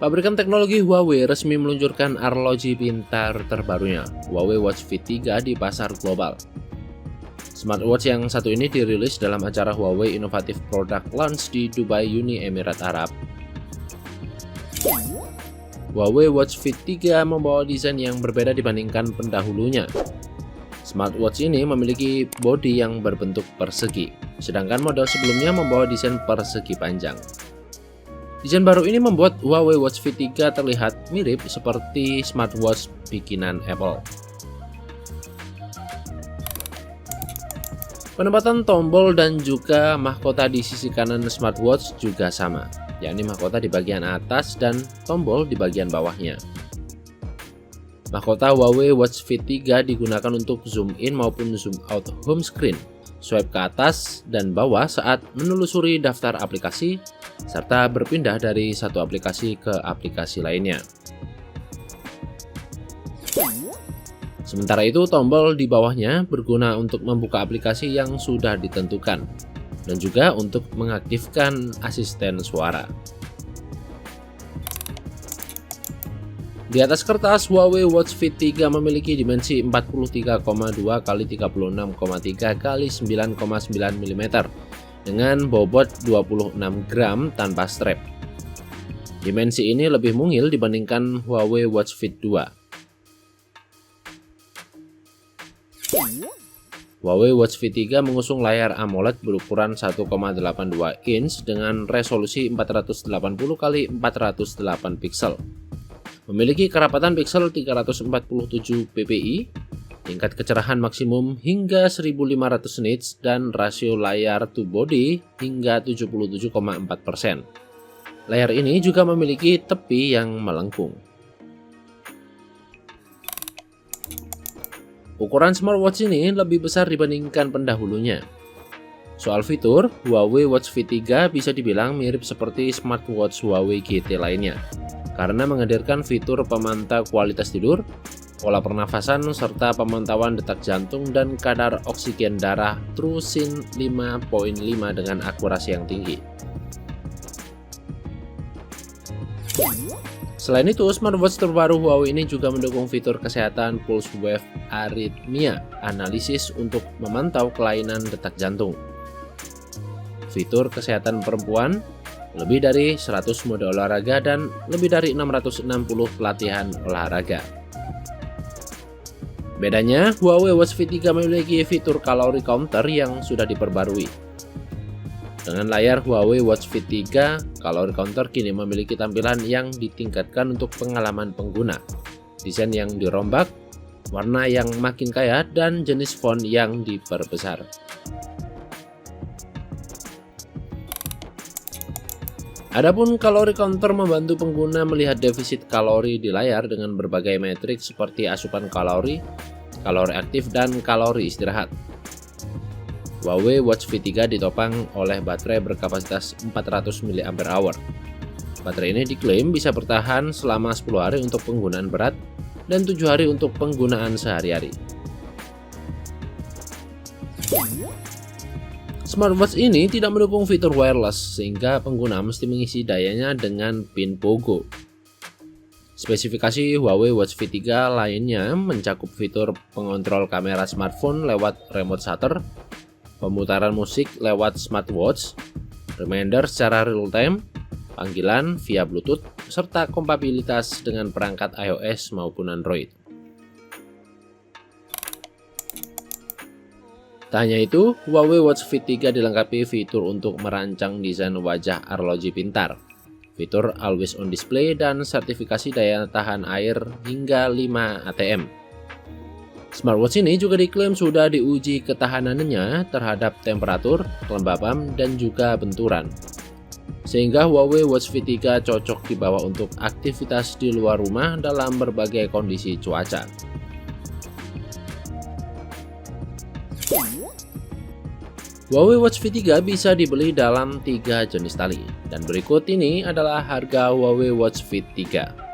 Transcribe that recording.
Pabrikan teknologi Huawei resmi meluncurkan arloji pintar terbarunya, Huawei Watch Fit 3 di pasar global. Smartwatch yang satu ini dirilis dalam acara Huawei Innovative Product Launch di Dubai, Uni Emirat Arab. Huawei Watch Fit 3 membawa desain yang berbeda dibandingkan pendahulunya. Smartwatch ini memiliki bodi yang berbentuk persegi, sedangkan model sebelumnya membawa desain persegi panjang. Desain baru ini membuat Huawei Watch Fit 3 terlihat mirip seperti smartwatch bikinan Apple. Penempatan tombol dan juga mahkota di sisi kanan smartwatch juga sama, yakni mahkota di bagian atas dan tombol di bagian bawahnya. Mahkota Huawei Watch Fit 3 digunakan untuk zoom in maupun zoom out home screen, swipe ke atas dan bawah saat menelusuri daftar aplikasi, serta berpindah dari satu aplikasi ke aplikasi lainnya. Sementara itu, tombol di bawahnya berguna untuk membuka aplikasi yang sudah ditentukan, dan juga untuk mengaktifkan asisten suara. Di atas kertas, Huawei Watch Fit 3 memiliki dimensi 43,2 x 36,3 x 9,9 mm dengan bobot 26 gram tanpa strap. Dimensi ini lebih mungil dibandingkan Huawei Watch Fit 2. Huawei Watch Fit 3 mengusung layar AMOLED berukuran 1,82 inch dengan resolusi 480 x 408 pixel. Memiliki kerapatan pixel 347 ppi, tingkat kecerahan maksimum hingga 1500 nits, dan rasio layar to body hingga 77,4%. Layar ini juga memiliki tepi yang melengkung. Ukuran smartwatch ini lebih besar dibandingkan pendahulunya. Soal fitur, Huawei Watch Fit 3 bisa dibilang mirip seperti smartwatch Huawei GT lainnya, karena menghadirkan fitur pemantau kualitas tidur, pola pernafasan, serta pemantauan detak jantung dan kadar oksigen darah TrueSync 5.5 dengan akurasi yang tinggi. Selain itu, smartwatch terbaru Huawei ini juga mendukung fitur kesehatan pulse wave arrhythmia analisis untuk memantau kelainan detak jantung. Fitur kesehatan perempuan, lebih dari 100 mode olahraga, dan lebih dari 660 pelatihan olahraga. Bedanya, Huawei Watch Fit 3 memiliki fitur kalori counter yang sudah diperbarui. Dengan layar Huawei Watch Fit 3, kalori counter kini memiliki tampilan yang ditingkatkan untuk pengalaman pengguna, desain yang dirombak, warna yang makin kaya, dan jenis font yang diperbesar. Adapun kalori counter membantu pengguna melihat defisit kalori di layar dengan berbagai metrik seperti asupan kalori, kalori aktif, dan kalori istirahat. Huawei Watch Fit 3 ditopang oleh baterai berkapasitas 400 mAh. Baterai ini diklaim bisa bertahan selama 10 hari untuk penggunaan berat dan 7 hari untuk penggunaan sehari-hari. Smartwatch ini tidak mendukung fitur wireless, sehingga pengguna mesti mengisi dayanya dengan pin pogo. Spesifikasi Huawei Watch Fit 3 lainnya mencakup fitur pengontrol kamera smartphone lewat remote shutter, pemutaran musik lewat smartwatch, reminder secara real-time, panggilan via Bluetooth, serta kompatibilitas dengan perangkat iOS maupun Android. Tak hanya itu, Huawei Watch Fit 3 dilengkapi fitur untuk merancang desain wajah arloji pintar, fitur Always On Display, dan sertifikasi daya tahan air hingga 5 ATM. Smartwatch ini juga diklaim sudah diuji ketahanannya terhadap temperatur, kelembapan, dan juga benturan. Sehingga Huawei Watch Fit 3 cocok dibawa untuk aktivitas di luar rumah dalam berbagai kondisi cuaca. Huawei Watch Fit 3 bisa dibeli dalam 3 jenis tali, dan berikut ini adalah harga Huawei Watch Fit 3.